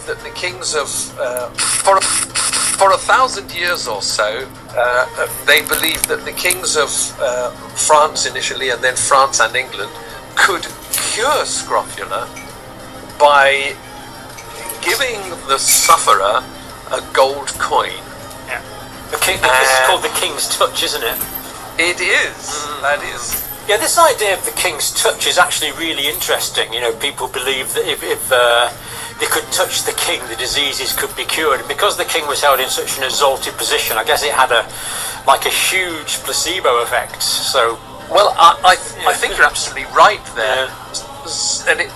believed that the kings of for 1,000 years or so, they believed that the kings of France initially, and then France and England, could cure scrofula by giving the sufferer a gold coin. Yeah. This is called the King's Touch, isn't it? It is. That is. Yeah, this idea of the King's Touch is actually really interesting. You know, people believe that if they could touch the king, the diseases could be cured. And because the king was held in such an exalted position, I guess it had a huge placebo effect. So, well, I think you're absolutely right there. Yeah. And it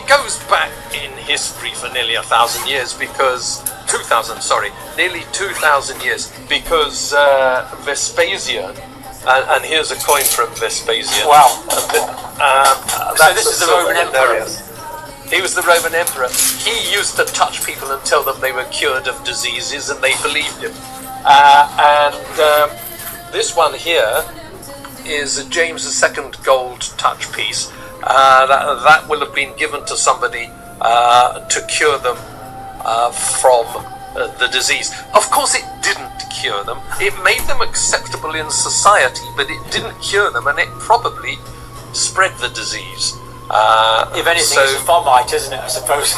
goes back in history for nearly 1,000 years because nearly 2,000 years because Vespasian. And here's a coin from Vespasian. Wow. So this is the Roman Emperor. He was the Roman Emperor. He used to touch people and tell them they were cured of diseases, and they believed him. This one here is a James II gold touch piece. That will have been given to somebody to cure them from the disease. Of course, it didn't cure them. It made them acceptable in society, but it didn't cure them, and it probably spread the disease. If anything, it's a fomite, isn't it, I suppose?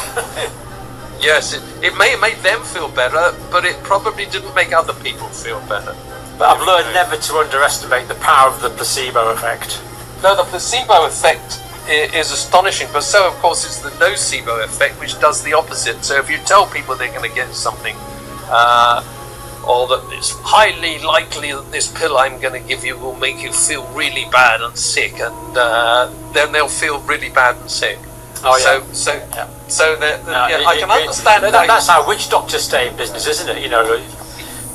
Yes, it may have made them feel better, but it probably didn't make other people feel better. But I've learned never to underestimate the power of the placebo effect. No, the placebo effect is astonishing, but so of course is the nocebo effect, which does the opposite. So if you tell people they're going to get something, or that it's highly likely that this pill I'm going to give you will make you feel really bad and sick, and then they'll feel really bad and sick. Oh yeah. I can understand that. That's how witch doctors stay in business, isn't it? You know.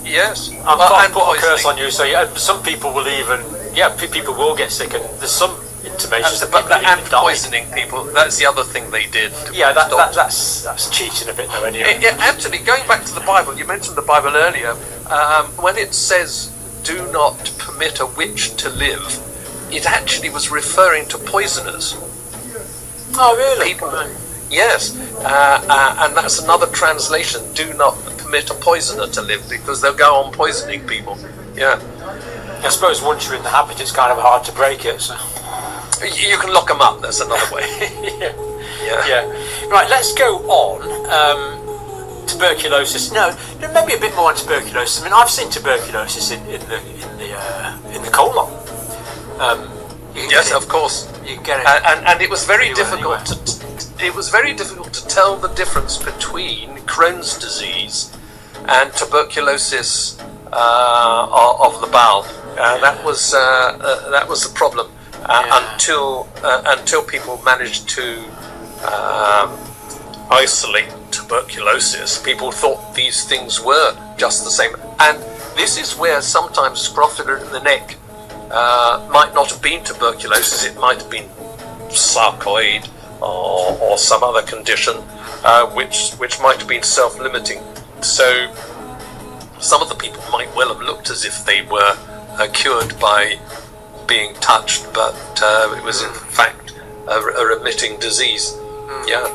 Yes. I've put a curse on you, so some people will even people will get sick, and there's some intimations and poisoning people. That's the other thing they did. Yeah, that's cheating a bit though. Anyway. Actually, going back to the Bible, you mentioned the Bible earlier. When it says "do not permit a witch to live," it actually was referring to poisoners. Oh, really? People. Yes, and that's another translation. Do not permit a poisoner to live, because they'll go on poisoning people. Yeah. I suppose once you're in the habit, it's kind of hard to break it. So. You can lock them up. That's another way. Yeah. Right. Let's go on. Tuberculosis. No, maybe a bit more on tuberculosis. I mean, I've seen tuberculosis in the colon. Yes, of course. You get it, and it was very difficult to. It was very difficult to tell the difference between Crohn's disease and tuberculosis of the bowel. That was the problem until people managed to isolate tuberculosis. People thought these things were just the same, and this is where sometimes scrofula in the neck might not have been tuberculosis. It might have been sarcoid or some other condition which might have been self-limiting. So some of the people might well have looked as if they were cured by being touched, but it was in fact a remitting disease. Yeah.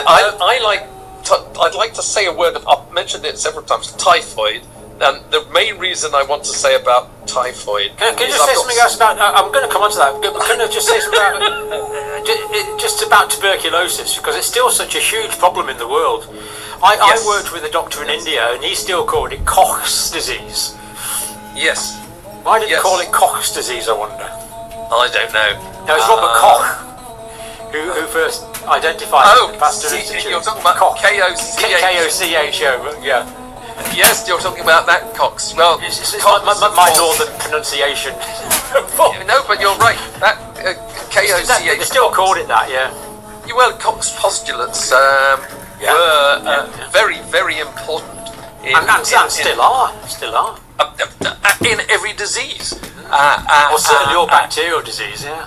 I'd like to say a word. I've mentioned it several times. Typhoid. And the main reason I want to say about typhoid. Can you just say something else about? I'm going to come on to that. Can I just say something about just about tuberculosis, because it's still such a huge problem in the world. I worked with a doctor in India, and he still called it Koch's disease. Yes. Why did he call it Koch's disease, I wonder? I don't know. No, it's Robert Koch who first identified it in the Pasteur Institute. You're talking about K-O-C-H-O, yeah. Yes, you're talking about that Cox. Well, it's my northern pronunciation. No, but you're right. That K-O-C-H. They still called it that, yeah. Well, Cox postulates were very, very important. Still are. In every disease. Or certainly all bacterial disease, yeah.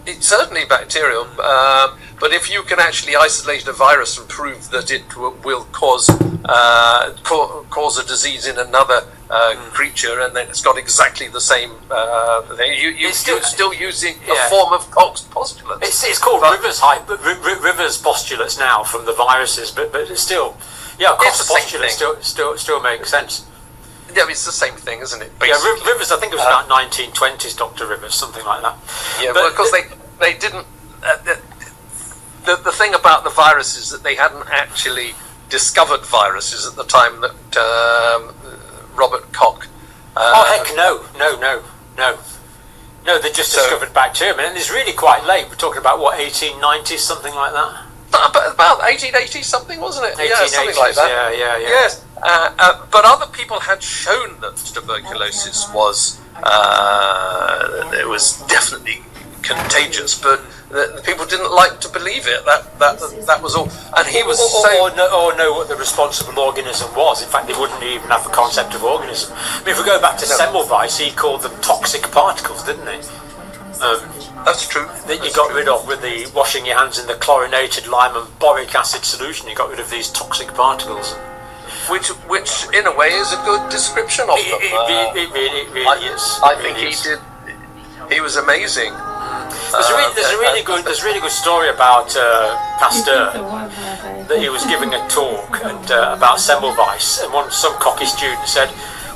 It's certainly bacterial, but if you can actually isolate a virus and prove that it will cause a disease in another creature, and then it's got exactly the same thing. You're still using a form of Koch's postulates. It's called Rivers postulates now from the viruses, but it's still, Koch's postulates still make sense. Yeah, it's the same thing, isn't it? Basically. Yeah, Rivers. I think it was about 1920s. Dr. Rivers, something like that. Yeah, because they didn't. The thing about the virus is that they hadn't actually discovered viruses at the time that Robert Koch. Heck no! No, they just discovered bacterium, and it's really quite late. We're talking about 1890s, something like that. About 1880 something, wasn't it? 1880s, yeah, something like that. Yeah. Yes, but other people had shown that tuberculosis was definitely contagious, but the people didn't like to believe it. That was all. And he was or know what the responsible organism was. In fact, they wouldn't even have a concept of organism. I mean, if we go back to Semmelweis, he called them toxic particles, didn't he? That's true. That you got rid of with the washing your hands in the chlorinated lime and boric acid solution. You got rid of these toxic particles. Which in a way is a good description of them. It really is. I think he did. He was amazing. There's a really good story about Pasteur, that he was giving a talk about Semmelweis, and some cocky student said,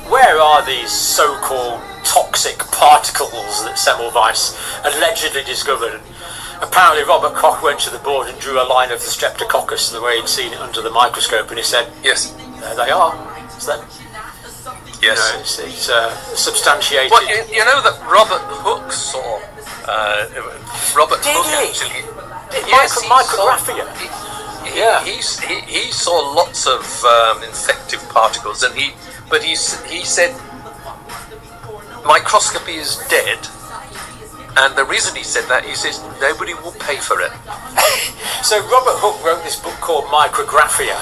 "Where are these so-called toxic particles that Semmelweis allegedly discovered?" Apparently Robert Koch went to the board and drew a line of the Streptococcus the way he'd seen it under the microscope, and he said, "Yes, there they are." It's them. Yes, it's substantiated. Well, you know that Robert Hooke saw. Robert Hooke actually. Micrographia. He saw lots of infective particles, and he said microscopy is dead, and the reason he said that, he says nobody will pay for it. So Robert Hooke wrote this book called Micrographia.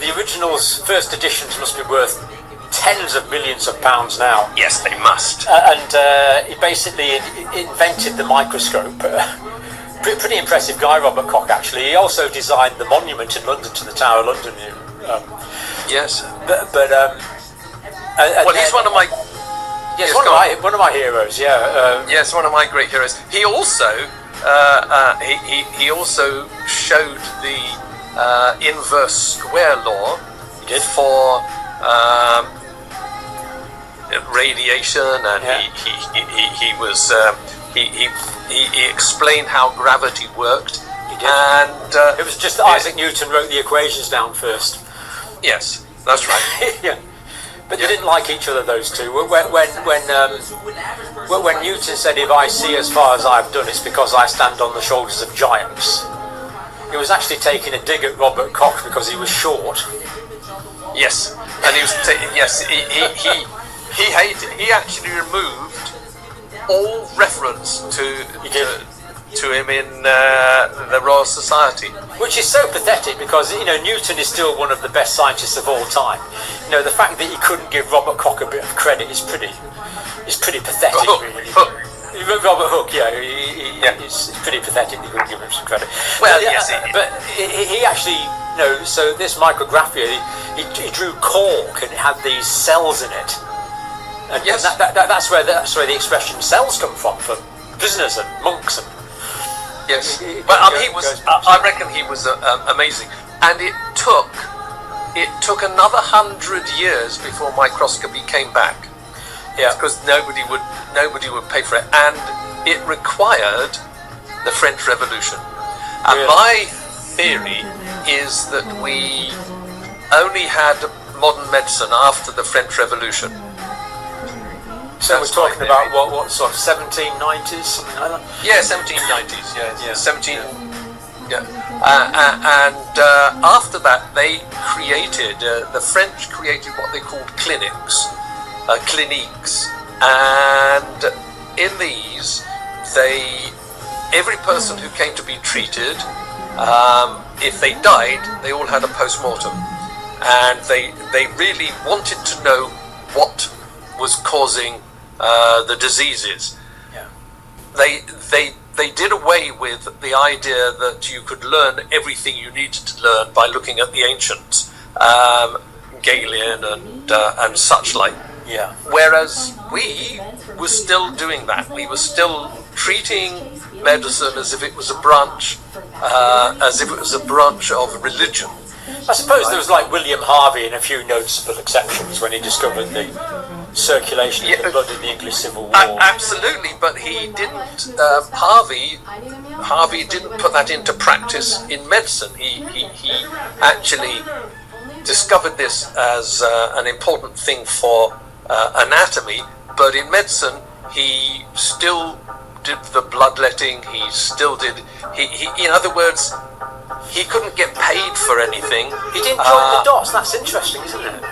The original's first editions must be worth tens of millions of pounds now. Yes, they must. And he basically invented the microscope. Pretty impressive guy, Robert Koch, actually. He also designed the monument in London to the Tower of London. Yes. Well, he's one of my... Yes, one of my heroes, yeah. Yes, one of my great heroes. He also he also showed the inverse square law for radiation, and he explained how gravity worked. He did. And it was just that Isaac Newton wrote the equations down first. Yes, that's right. Yeah. But they didn't like each other, those two. When Newton said, "If I see as far as I've done, it's because I stand on the shoulders of giants," he was actually taking a dig at Robert Koch because he was short. Yes, and he was he hated. He actually removed all reference to him in the Royal Society, which is so pathetic, because Newton is still one of the best scientists of all time. The fact that he couldn't give Robert Koch a bit of credit is pretty pathetic, really. Robert Hooke, it's pretty pathetic. He couldn't give him some credit. Well, yes, but he actually, so this micrographia, he drew cork, and it had these cells in it. And yes, that's where the expression cells come from, for prisoners and monks and. Yes, but I reckon he was amazing, and it took another 100 years before microscopy came back. Yeah, because nobody would pay for it, and it required the French Revolution. And my theory is that we only had modern medicine after the French Revolution. So we're talking about what sort of 1790s, something like that? Yeah, 1790s. Yeah. 17. Yeah. And after that, they created the French created what they called clinics, and in these, every person who came to be treated, if they died, they all had a post-mortem, and they really wanted to know what was causing the diseases. Yeah. They did away with the idea that you could learn everything you needed to learn by looking at the ancients. Galen and such like. Yeah. Whereas we were still doing that. We were still treating medicine as if it was a branch, of religion. I suppose there was like William Harvey and a few noticeable exceptions when he discovered the circulation of the blood in the English Civil War. Absolutely, but he didn't. Harvey didn't put that into practice in medicine. He actually discovered this as an important thing for anatomy, but in medicine he still did the bloodletting. He still did. He in other words, he couldn't get paid for anything. He didn't join the dots. That's interesting, isn't it?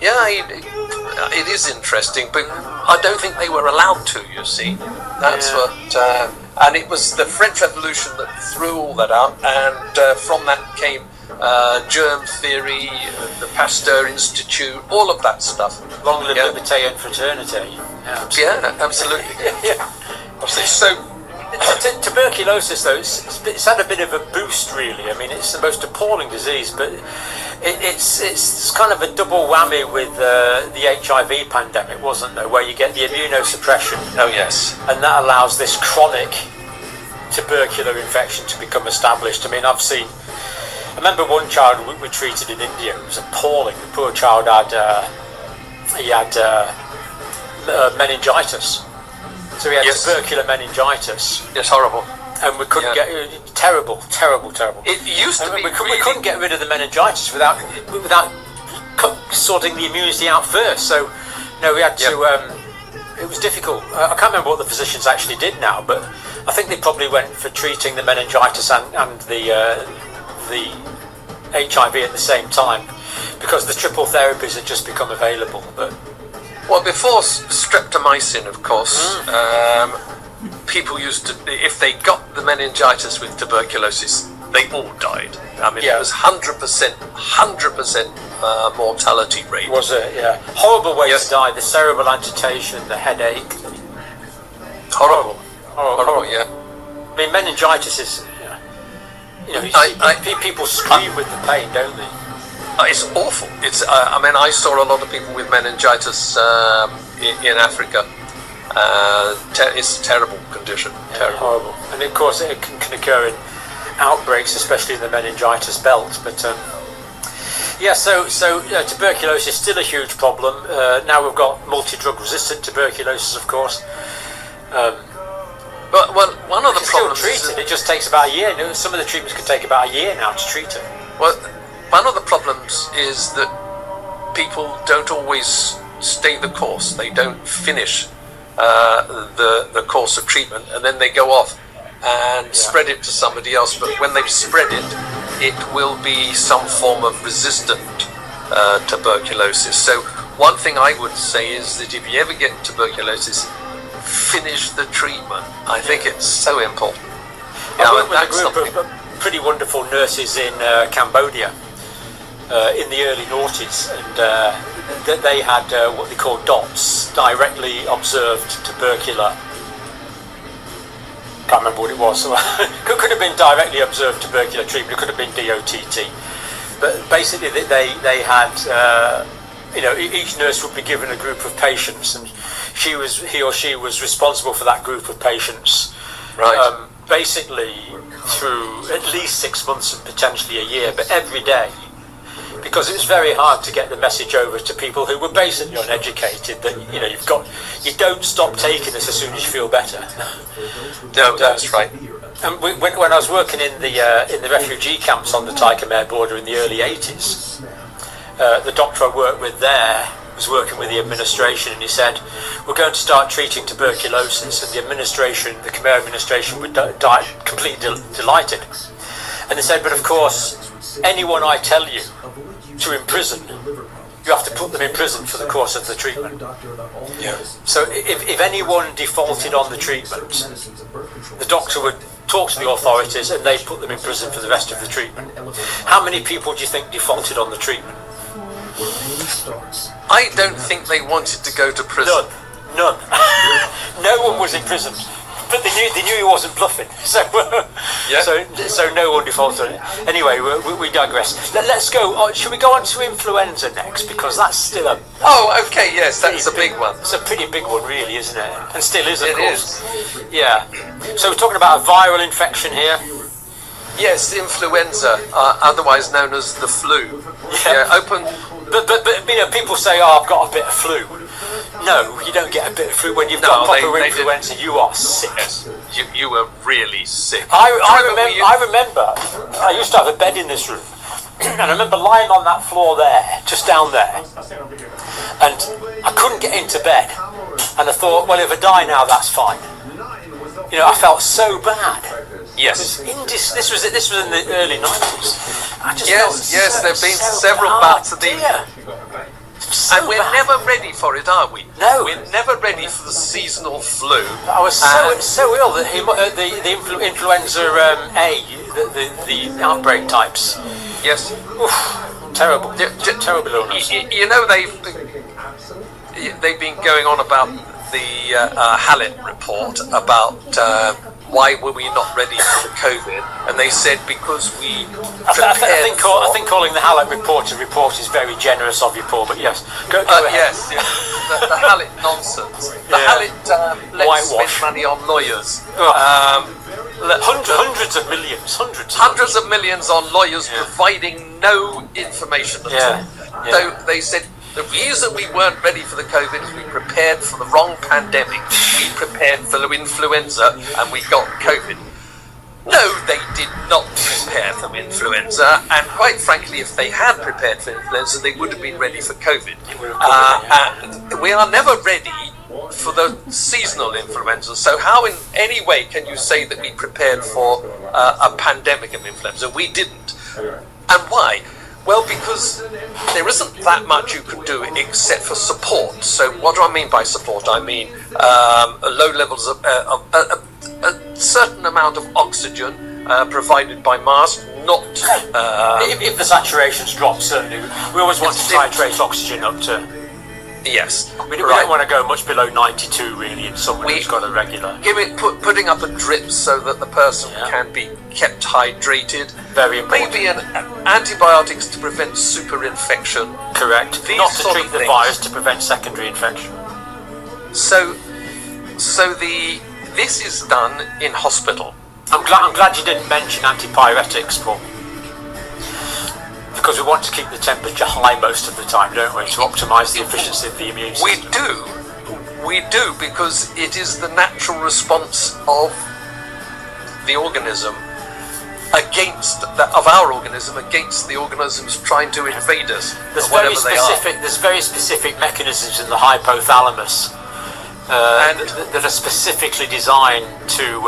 Yeah, it is interesting, but I don't think they were allowed to, you see. That's what... and it was the French Revolution that threw all that out, and from that came germ theory, the Pasteur Institute, all of that stuff. Long live liberté and fraternity. Yeah, absolutely. Yeah. So... tuberculosis, though, it's had a bit of a boost, really. I mean, it's the most appalling disease, but it's kind of a double whammy with the HIV pandemic, wasn't there? Where you get the immunosuppression. Oh yes. And that allows this chronic tubercular infection to become established. I mean, I remember one child we treated in India. It was appalling. The poor child had meningitis. So he had tubercular meningitis. Yes, horrible. And we couldn't get terrible. It used to be. We couldn't get rid of the meningitis without sorting the immunity out first. So, no, we had to. It was difficult. I can't remember what the physicians actually did now, but I think they probably went for treating the meningitis and the HIV at the same time, because the triple therapies had just become available. But well, before streptomycin, of course, people used to, if they got the meningitis with tuberculosis, they all died. I mean, it was 100% mortality rate. Was it? Yeah. Horrible way to die. The cerebral agitation, the headache. Horrible. Yeah. I mean, meningitis is, people scream with the pain, don't they? It's awful. It's. I mean, I saw a lot of people with meningitis in Africa. It's a terrible condition. Terrible. Horrible. And of course, it can occur in outbreaks, especially in the meningitis belt. But so tuberculosis is still a huge problem. Now we've got multi-drug resistant tuberculosis, of course. But one of the problems still treat it. It just takes about a year. Some of the treatments can take about a year now to treat it. Well, one of the problems is that people don't always stay the course. They don't finish the course of treatment, and then they go off and spread it to somebody else. But when they've spread it, it will be some form of resistant tuberculosis. So one thing I would say is that if you ever get tuberculosis, finish the treatment. I think it's so important. I worked with a group of pretty wonderful nurses in Cambodia in the early noughties, and they had what they call DOTS, directly observed tubercular. Can't remember what it was. So could have been directly observed tubercular treatment. It could have been DOTT. But basically, they had each nurse would be given a group of patients, and he or she was responsible for that group of patients. Right. Basically, through at least 6 months and potentially a year, but every day. Because it was very hard to get the message over to people who were basically uneducated that you don't stop taking this as soon as you feel better. No, that's right. And when I was working in the refugee camps on the Khmer border in the early 80s, the doctor I worked with there was working with the administration, and he said, "We're going to start treating tuberculosis," and the Khmer administration were completely delighted. And they said, "But of course, anyone I tell you to imprison, you have to put them in prison for the course of the treatment." Yeah. So if anyone defaulted on the treatment, the doctor would talk to the authorities and they'd put them in prison for the rest of the treatment. How many people do you think defaulted on the treatment? I don't think they wanted to go to prison. None. No one was in prison. But they knew he wasn't bluffing, so no one defaulted on it. Anyway, we digress. Let's go. Should we go on to influenza next, because that's still a okay, yes, that's a big one. It's a pretty big one, really, isn't it? And still is, of course. It is. Yeah. So we're talking about a viral infection here. Yes, influenza, otherwise known as the flu. Yeah. Open. But people say, "Oh, I've got a bit of flu." No, you don't get a bit of flu when you've got proper influenza. You are sick. Yes, you were really sick. I remember. I used to have a bed in this room, and I remember lying on that floor there, just down there, and I couldn't get into bed. And I thought, well, if I die now, that's fine. I felt so bad. Yes. This was in the early 90s. Yes. There've been several bouts of the. And we're never ready for it, are we? No. We're never ready for the seasonal flu. I was so ill that the influenza A, the outbreak types. Yes. Oof, terrible. Terrible illness. They've been going on about the Hallett report about why were we not ready for the COVID, and they said because we I think calling the Hallett report a report is very generous of you, Paul, but yes, go ahead. Yes, the Hallett nonsense. The Hallett let's spend money on lawyers. Hundreds of millions on lawyers providing no information at all. So they said the reason we weren't ready for the COVID is we prepared for the wrong pandemic. We prepared for influenza and we got COVID. No, they did not prepare for influenza, and quite frankly, if they had prepared for influenza, they would have been ready for COVID. And we are never ready for the seasonal influenza. So how in any way can you say that we prepared for a pandemic of influenza? We didn't. And why? Well, because there isn't that much you can do except for support. So what do I mean by support? I mean low levels of a certain amount of oxygen provided by masks, not... if the saturations drop, certainly. We always want to titrate oxygen up to... Yes. We don't want to go much below 92, really, in someone who's got a regular... Putting up a drip so that the person can be kept hydrated. Very important. Maybe antibiotics to prevent super infection. Correct. Not to treat the virus, to prevent secondary infection. So this is done in hospital. I'm glad you didn't mention antipyretics, Paul. Because we want to keep the temperature high most of the time, don't we, to optimise the efficiency of the immune system. We do, because it is the natural response of the organism against our organism against the organisms trying to invade us. There's very specific mechanisms in the hypothalamus that are specifically designed to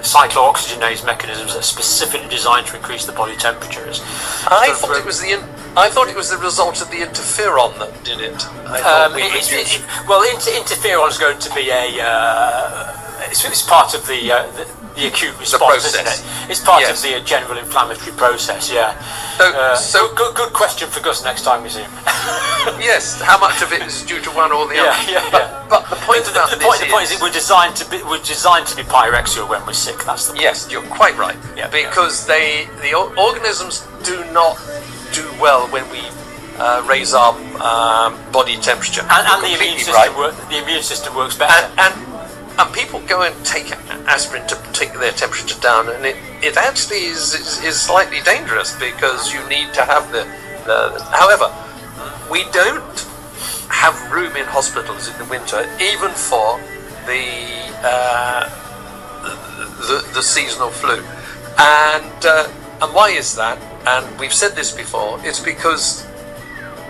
cyclooxygenase mechanisms that are specifically designed to increase the body temperatures. I thought it was the result of the interferon that did it. Interferon is going to be it's part of the acute response, isn't it? It's part of the general inflammatory process. Yeah. So good question for Gus next time we see him. Yes. How much of it is due to one or the other? But the point about the point is we're designed to be pyrexia when we're sick. That's the point. Yes, you're quite right. Yeah, because the organisms do not do well when we raise our body temperature. And the immune system works better. And people go and take aspirin to take their temperature down, and it actually is slightly dangerous because you need to have the. However, we don't have room in hospitals in the winter, even for the seasonal flu, and why is that? And we've said this before. It's because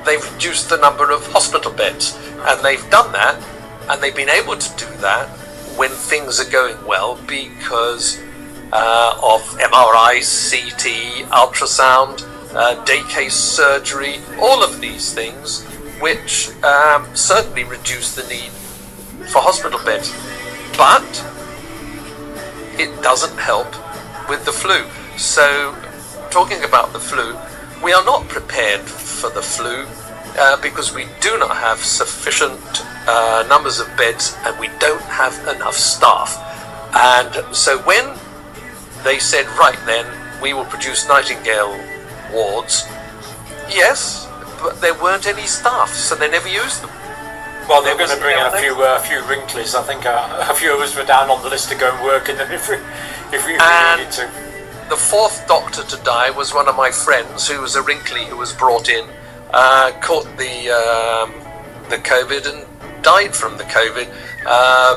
they've reduced the number of hospital beds, and they've done that, and they've been able to do that when things are going well because of MRI, CT, ultrasound, day case surgery, all of these things, which certainly reduce the need for hospital beds. But it doesn't help with the flu. So, talking about the flu, we are not prepared for the flu because we do not have sufficient numbers of beds and we don't have enough staff. And so when they said, right then, we will produce Nightingale wards, yes, but there weren't any staff, so they never used them. Well, they're going to bring in a few wrinklies. I think a few of us were down on the list to go and work in them if we needed to. The fourth doctor to die was one of my friends, who was a wrinkly who was brought in, caught the COVID and died from the COVID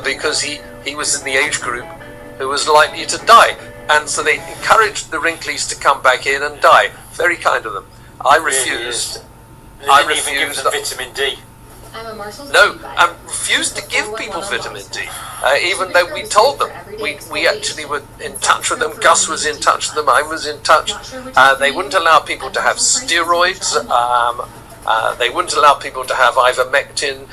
because he was in the age group who was likely to die. And so they encouraged the wrinklies to come back in and die. Very kind of them. I refused. I refused. Even give them vitamin D. No, I refused to give people vitamin D, even though we told them. We actually were in touch with them. Gus was in touch with them. I was in touch. They wouldn't allow people to have steroids. They wouldn't allow people to have ivermectin.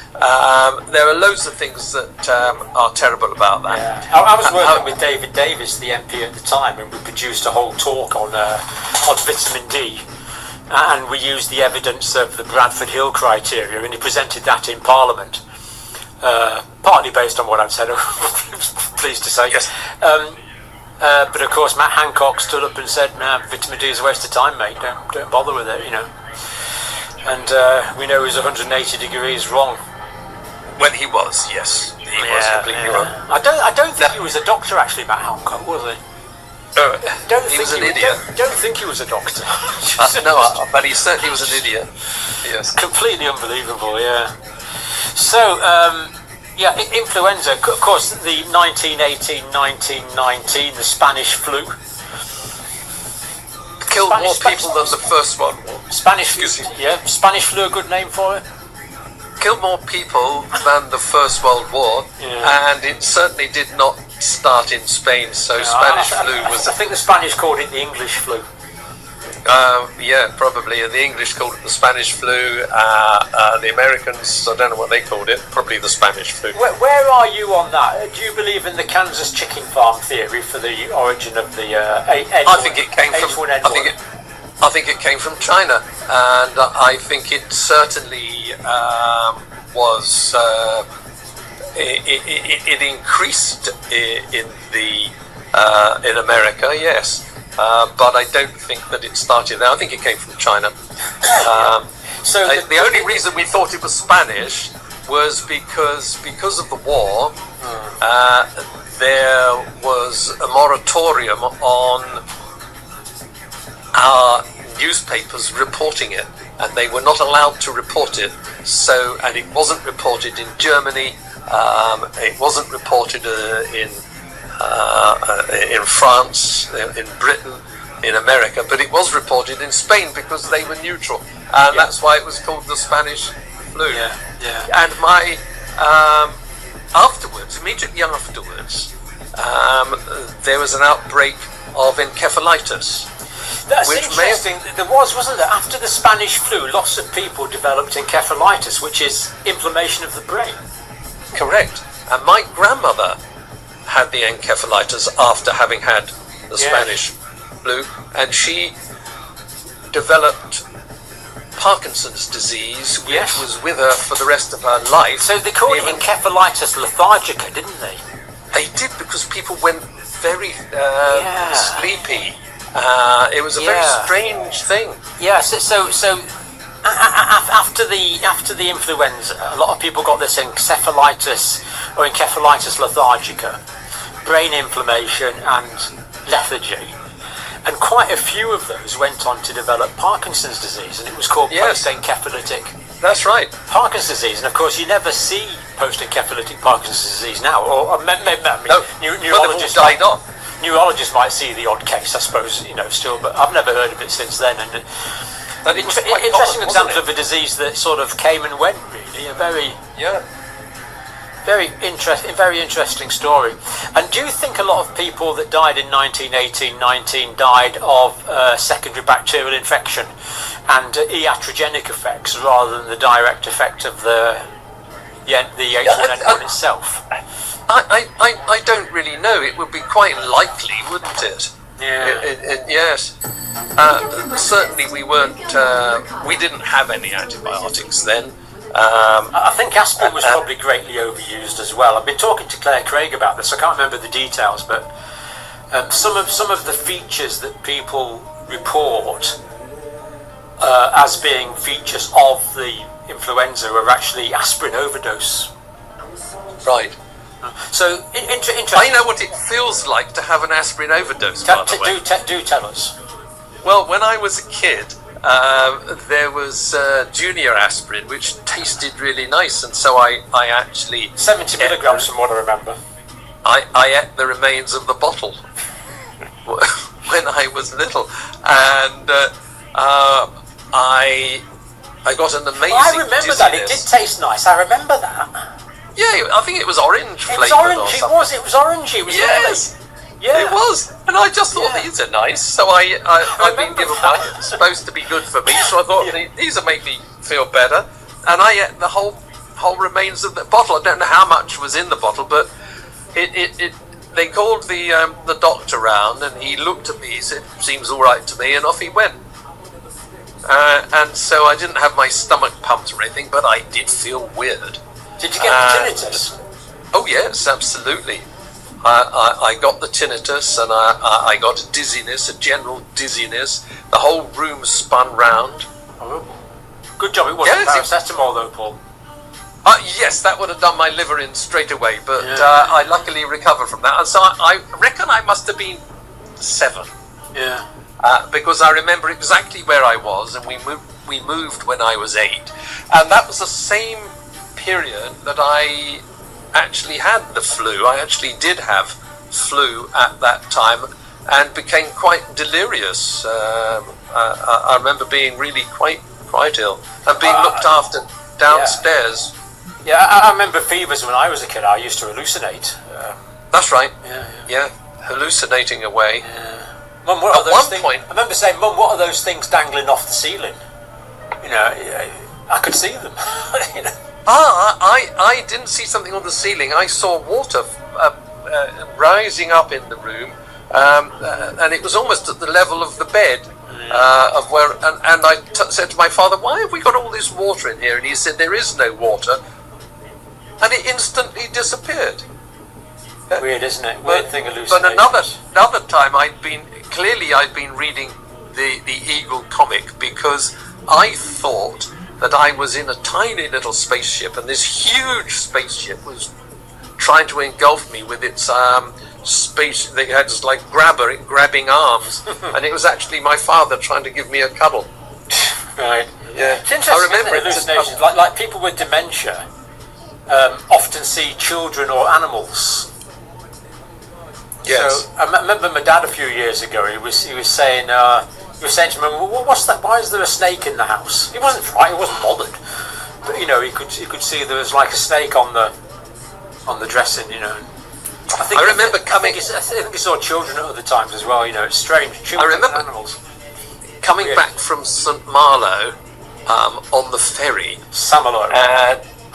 There are loads of things that are terrible about that. Yeah. I was working with David Davis, the MP at the time, and we produced a whole talk on vitamin D. And we used the evidence of the Bradford Hill criteria, and he presented that in Parliament, partly based on what I've said, pleased to say. Yes. But of course, Matt Hancock stood up and said, "No, vitamin D is a waste of time, mate. Don't bother with it, you know." And we know he was 180 degrees wrong. When he was, yes, he was completely wrong. I don't think he was a doctor, actually, Matt Hancock, was he? He was an idiot. Don't think he was a doctor. No, but he certainly was an idiot. Yes. Completely unbelievable, yeah. So, influenza. Of course, the 1918-1919, the Spanish flu. Killed more people than the first one. Spanish flu, yeah. Spanish flu, a good name for it? Killed more people than the First World War, and it certainly did not start in Spain, so Spanish flu was... I think the Spanish called it the English flu. Yeah, probably. The English called it the Spanish flu. The Americans, I don't know what they called it, probably the Spanish flu. Where are you on that? Do you believe in the Kansas chicken farm theory for the origin of the I think it came from... I think it came from China, and I think it certainly was... It increased in America, yes, but I don't think that it started there. I think it came from China. So the only reason we thought it was Spanish was because of the war. There was a moratorium on our newspapers reporting it, and they were not allowed to report it. So, and it wasn't reported in Germany. It wasn't reported in France, in Britain, in America, but it was reported in Spain because they were neutral, and that's why it was called the Spanish flu. And my afterwards, immediately afterwards, there was an outbreak of encephalitis. That's interesting. There wasn't there? After the Spanish flu, lots of people developed encephalitis, which is inflammation of the brain. Correct. And my grandmother had the encephalitis after having had the Spanish flu, and she developed Parkinson's disease, which was with her for the rest of her life. So they called it encephalitis lethargica, didn't they? They did, because people went very sleepy. It was a very strange thing. Yeah. So after the influenza, a lot of people got this encephalitis or encephalitis lethargica, brain inflammation and lethargy, and quite a few of those went on to develop Parkinson's disease, and it was called post-encephalitic. That's right. Parkinson's disease, and of course you never see post-encephalitic Parkinson's disease now, or neurologists died off. Neurologists might see the odd case, I suppose, still, but I've never heard of it since then. And an interesting example of a disease that sort of came and went, really. A very interesting story. And do you think a lot of people that died in 1918-19 died of secondary bacterial infection and iatrogenic effects rather than the direct effect of the H1N1 itself? I don't really know. It would be quite likely, wouldn't it? Yes. Certainly we weren't. We didn't have any antibiotics then. I think aspirin was probably greatly overused as well. I've been talking to Claire Craig about this. I can't remember the details, but some of the features that people report as being features of the influenza are actually aspirin overdose. Right. So interesting. I know what it feels like to have an aspirin overdose. By the way. Do tell us. Well, when I was a kid, there was junior aspirin, which tasted really nice, and so I actually 70 milligrams from what I remember. I ate the remains of the bottle when I was little, and I got an amazing. I remember that. It did taste nice. I remember that. Yeah, I think it was orange flavored. It was orangey. It was yes. Lovely. Yeah. It was, and I just thought these are nice. So I've been given one. It's supposed to be good for me, so I thought these will make me feel better. And I ate the whole remains of the bottle. I don't know how much was in the bottle, but they called the doctor round, and he looked at me. He said, "Seems all right to me," and off he went. And so I didn't have my stomach pumped or anything, but I did feel weird. Did you get the tinnitus? Oh yes, absolutely. I got the tinnitus, and I got a dizziness, a general dizziness. The whole room spun round. Oh, good job it wasn't paracetamol though, Paul. Yes, that would have done my liver in straight away, but I luckily recovered from that. And so I reckon I must have been 7. Yeah. Because I remember exactly where I was, and we moved when I was 8, and that was the same period that I actually had the flu. I actually did have flu at that time, and became quite delirious. I remember being really quite ill and being looked after downstairs. Yeah, I remember fevers when I was a kid. I used to hallucinate. That's right. Yeah. Hallucinating away. Yeah. Mum, what are those things? Point, I remember saying, "Mum, what are those things dangling off the ceiling?" You know, I could see them. You know? I didn't see something on the ceiling. I saw water rising up in the room, and it was almost at the level of the bed of where. And I said to my father, "Why have we got all this water in here?" And he said, "There is no water," and it instantly disappeared. Weird, isn't it? Weird thing, hallucination. But another time, I'd been reading the Eagle comic, because I thought that I was in a tiny little spaceship, and this huge spaceship was trying to engulf me with its space. They had just like grabbing arms, and it was actually my father trying to give me a cuddle. Right. Yeah. It's interesting. I remember hallucinations. Like people with dementia often see children or animals. Yes. So I remember my dad a few years ago. He was saying to me, "Well, what's that? Why is there a snake in the house?" He wasn't frightened. He wasn't bothered. But you know, he could see there was like a snake on the dressing. You know. I remember coming. I think he saw children at other times as well. You know, it's strange. Children, I remember animals. Coming back from St Malo on the ferry. Saint-Malo.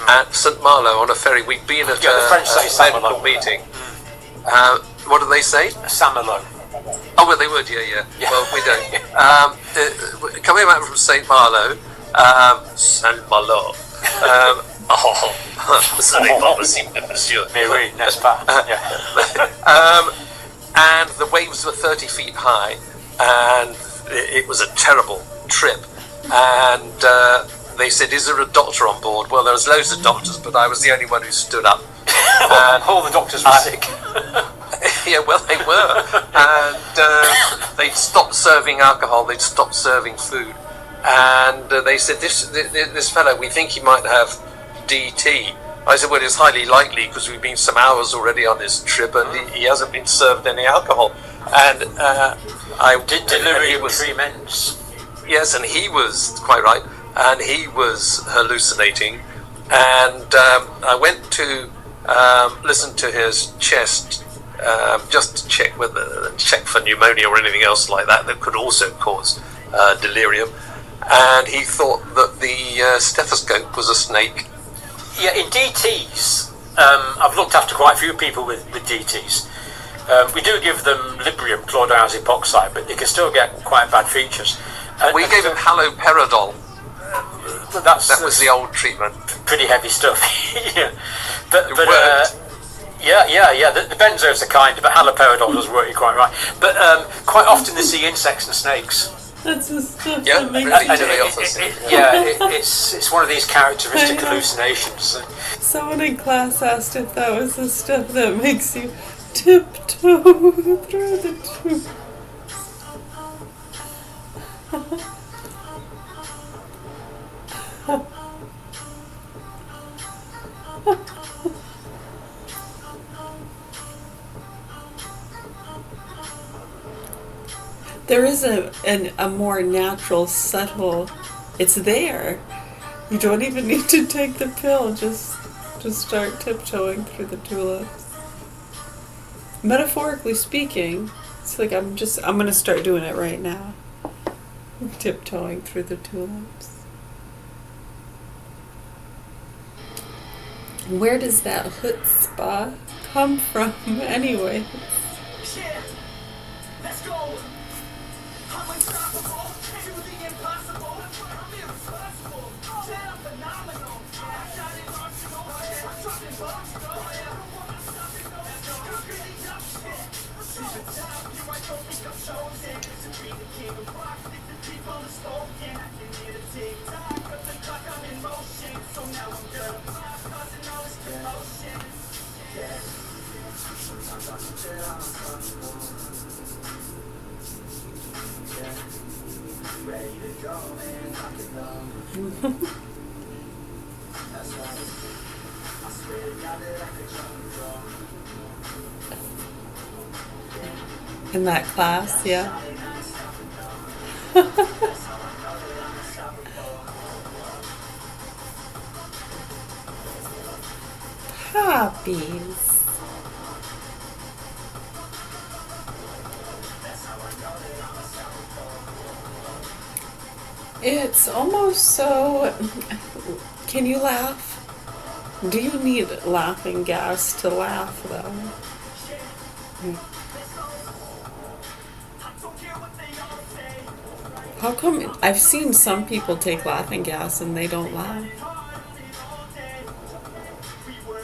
At St Malo on a ferry, we'd been at the French say medical meeting. What do they say? Saint-Malo. Oh, well, they would, yeah. Well, we don't. Coming back from St Malo, Saint Malo. Ce n'est pas possible, monsieur. Mais oui, n'est-ce pas? And the waves were 30 feet high, and it was a terrible trip. And they said, "Is there a doctor on board?" Well, there was loads of doctors, but I was the only one who stood up. And all the doctors were sick. Yeah, well, they were. And they'd stopped serving alcohol, they'd stopped serving food. And they said, this fellow, we think he might have DT. I said, well, it's highly likely, because we've been some hours already on this trip, and he hasn't been served any alcohol. And I did delirium tremens. Yes, and he was quite right, and he was hallucinating. And I went to listen to his chest, just to check for pneumonia or anything else like that could also cause delirium. And he thought that the stethoscope was a snake. Yeah, in DTs, I've looked after quite a few people with DTs. We do give them Librium, chlordiazepoxide, but they can still get quite bad features. We gave him haloperidol. That was the old treatment. Pretty heavy stuff. Yeah. But It worked. The benzos are kind, but haloperidol does work, you're quite right. But quite often they see insects and snakes. That's the stuff Yeah, that makes really you... do they also see. It's one of these characteristic I know. hallucinations. Someone in class asked if that was the stuff that makes you tiptoe through the tube. There is a more natural, subtle. It's there. You don't even need to take the pill. Just start tiptoeing through the tulips. Metaphorically speaking, it's like I'm gonna start doing it right now. Tiptoeing through the tulips. Where does that chutzpah come from, anyway? Yeah, let's go. I'm unstoppable. Do the impossible. I'm irresponsible. Yeah, I'm phenomenal. I got it arsenal. I'm dropping bombs. I'm stopping no. I'm really up shit. She's a top. You I don't think I'm chosen to be the king of rock. Stick the deep on the stove. Yeah, I can hear the tick tock of the clock. I'm in motion, so now I'm good. I'm causing all this commotion. Yeah. Sometimes I feel uncomfortable. Ready to go and rock it up. That's right. I swear to God that I could jump and draw. In that class, yeah. Poppies. It's almost so... Can you laugh? Do you need laughing gas to laugh, though? How come... I've seen some people take laughing gas and they don't laugh.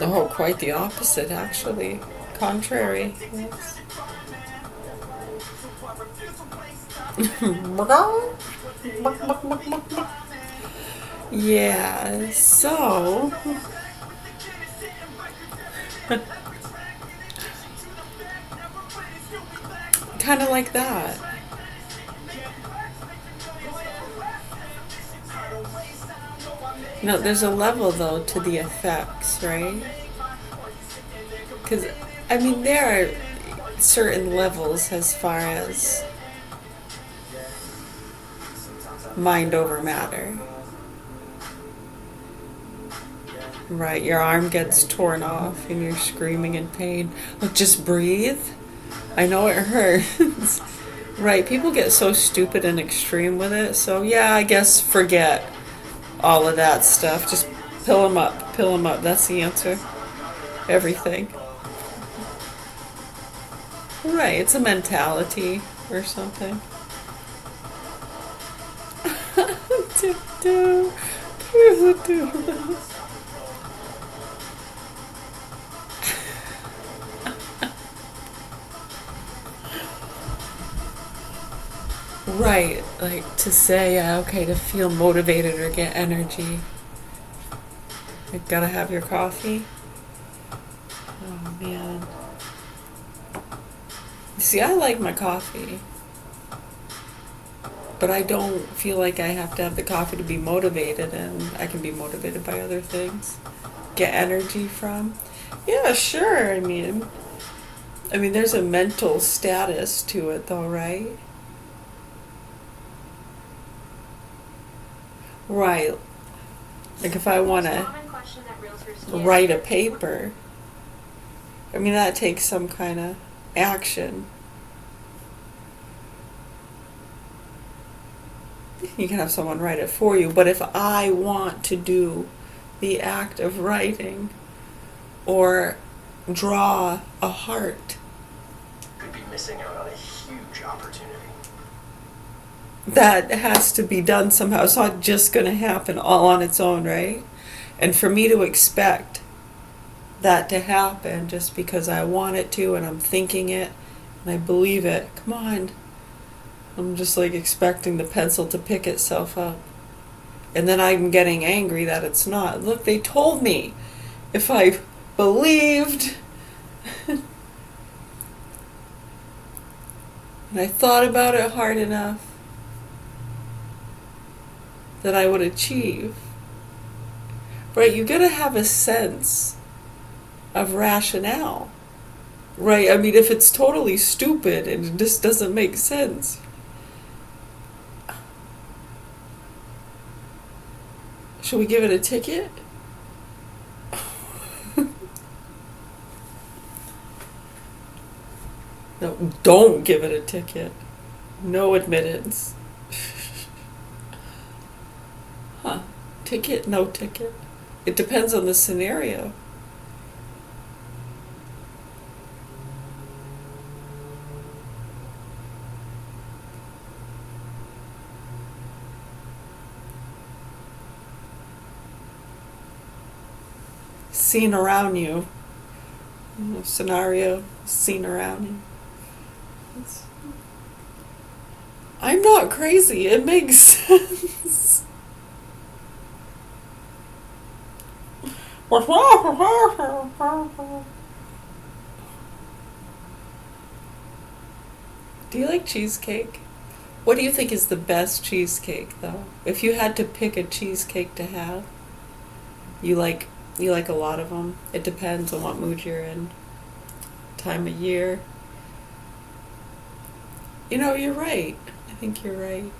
Oh, quite the opposite, actually. Contrary. Yes. Yeah, so... kind of like that. No, there's a level, though, to the effects, right? Because, I mean, there are certain levels as far as mind over matter. Right, your arm gets torn off and you're screaming in pain. Look, just breathe. I know it hurts. Right, people get so stupid and extreme with it. So yeah, I guess forget all of that stuff. Just pill them up. Pill them up. That's the answer. Everything. Right, it's a mentality or something. Tiptoe through the tulips. Right, like to say, okay, to feel motivated or get energy, you gotta have your coffee. Oh man. See, I like my coffee, but I don't feel like I have to have the coffee to be motivated, and I can be motivated by other things. Get energy from. Yeah, sure. I mean, there's a mental status to it, though, right? Right. Like if I want to write a paper, I mean, that takes some kind of action. You can have someone write it for you, but if I want to do the act of writing or draw a heart, Could be missing out on a huge opportunity. that has to be done somehow. It's not just going to happen all on its own, right? And for me to expect that to happen just because I want it to and I'm thinking it and I believe it, come on. I'm just like expecting the pencil to pick itself up. And then I'm getting angry that it's not. Look, they told me if I believed and I thought about it hard enough that I would achieve. Right? You gotta have a sense of rationale. Right? I mean, if it's totally stupid and it just doesn't make sense. Should we give it a ticket? No, don't give it a ticket. No admittance. Huh. Ticket, no ticket. It depends on the scenario. Scene around you. Scenario, scene around you. I'm not crazy. It makes sense. Do you like cheesecake? What do you think is the best cheesecake, though? If you had to pick a cheesecake to have, you like a lot of them. It depends on what mood you're in, time of year. You know, you're right. I think you're right.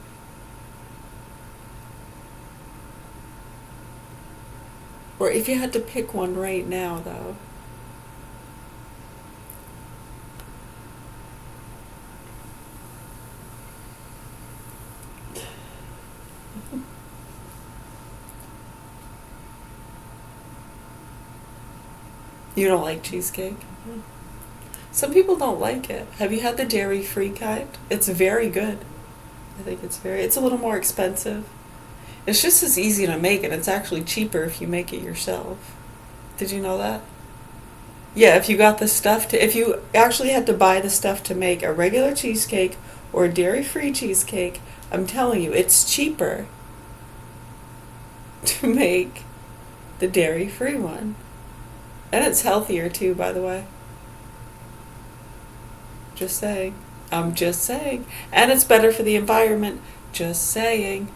Or if you had to pick one right now, though. You don't like cheesecake? Some people don't like it. Have you had the dairy-free kind? It's very good. I think it's a little more expensive. It's just as easy to make, and it's actually cheaper if you make it yourself. Did you know that? Yeah, if you got the stuff if you actually had to buy the stuff to make a regular cheesecake or a dairy-free cheesecake, I'm telling you, it's cheaper to make the dairy-free one. And it's healthier too, by the way. Just saying. I'm just saying. And it's better for the environment. Just saying.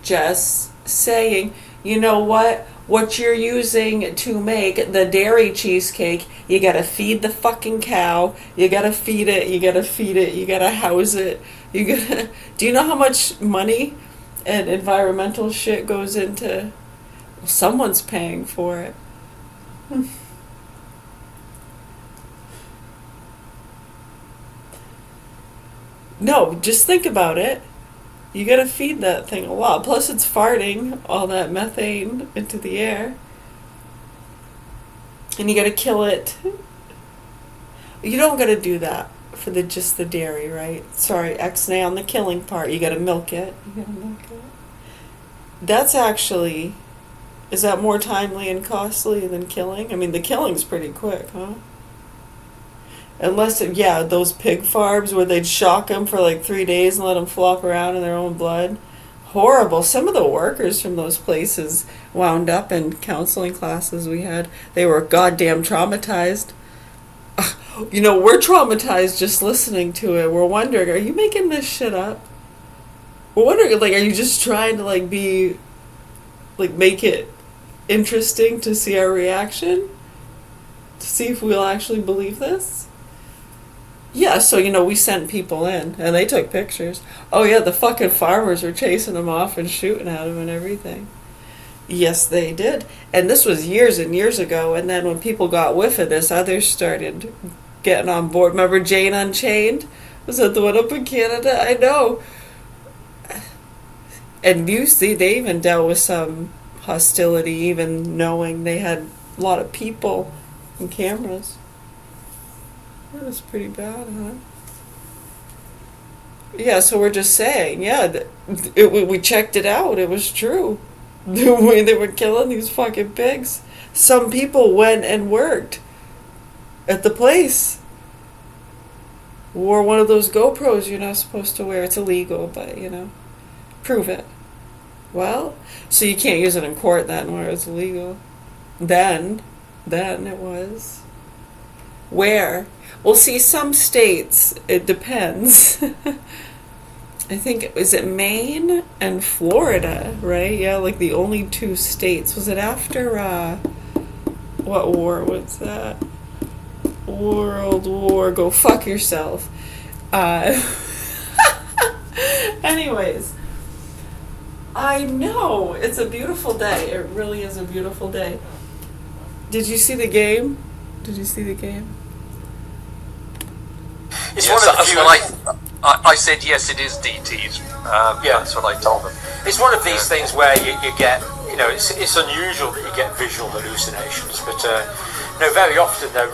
Just saying. You know what? What you're using to make the dairy cheesecake, you gotta feed the fucking cow. You gotta feed it. You gotta feed it. You gotta house it. You gotta. Do you know how much money and environmental shit goes into? Well, someone's paying for it. No, just think about it. You gotta feed that thing a lot. Plus, it's farting all that methane into the air. And you gotta kill it. You don't gotta do that for just the dairy, right? Sorry, X-nay on the killing part. You gotta milk it. That's actually... Is that more timely and costly than killing? I mean, the killing's pretty quick, huh? Unless, those pig farms where they'd shock them for like 3 days and let them flop around in their own blood. Horrible. Some of the workers from those places wound up in counseling classes we had. They were goddamn traumatized. You know, we're traumatized just listening to it. We're wondering, are you making this shit up? We're wondering, like, are you just trying to, like, make it interesting to see our reaction? To see if we'll actually believe this? Yeah, so, we sent people in, and they took pictures. Oh, yeah, the fucking farmers were chasing them off and shooting at them and everything. Yes, they did. And this was years and years ago, and then when people got whiff of this, others started getting on board. Remember Jane Unchained? Was that the one up in Canada? I know. And you see, they even dealt with some hostility, even knowing they had a lot of people and cameras. That was pretty bad, huh? Yeah, so we're just saying, yeah, we checked it out. It was true. The way they were killing these fucking pigs. Some people went and worked at the place. Wore one of those GoPros you're not supposed to wear. It's illegal, but, prove it. Well, so you can't use it in court then where it's illegal. Then it was. Where? Well, see, some states, it depends. I think, is it Maine and Florida, right? Yeah, like the only two states. Was it after, what war was that? World War, go fuck yourself. Anyways, I know, it's a beautiful day. It really is a beautiful day. Did you see the game? It's Yes, one of the that's few. what I said, yes, it is DTs. Yeah. That's what I told them. It's one of these things where you get, it's unusual that you get visual hallucinations, but very often they're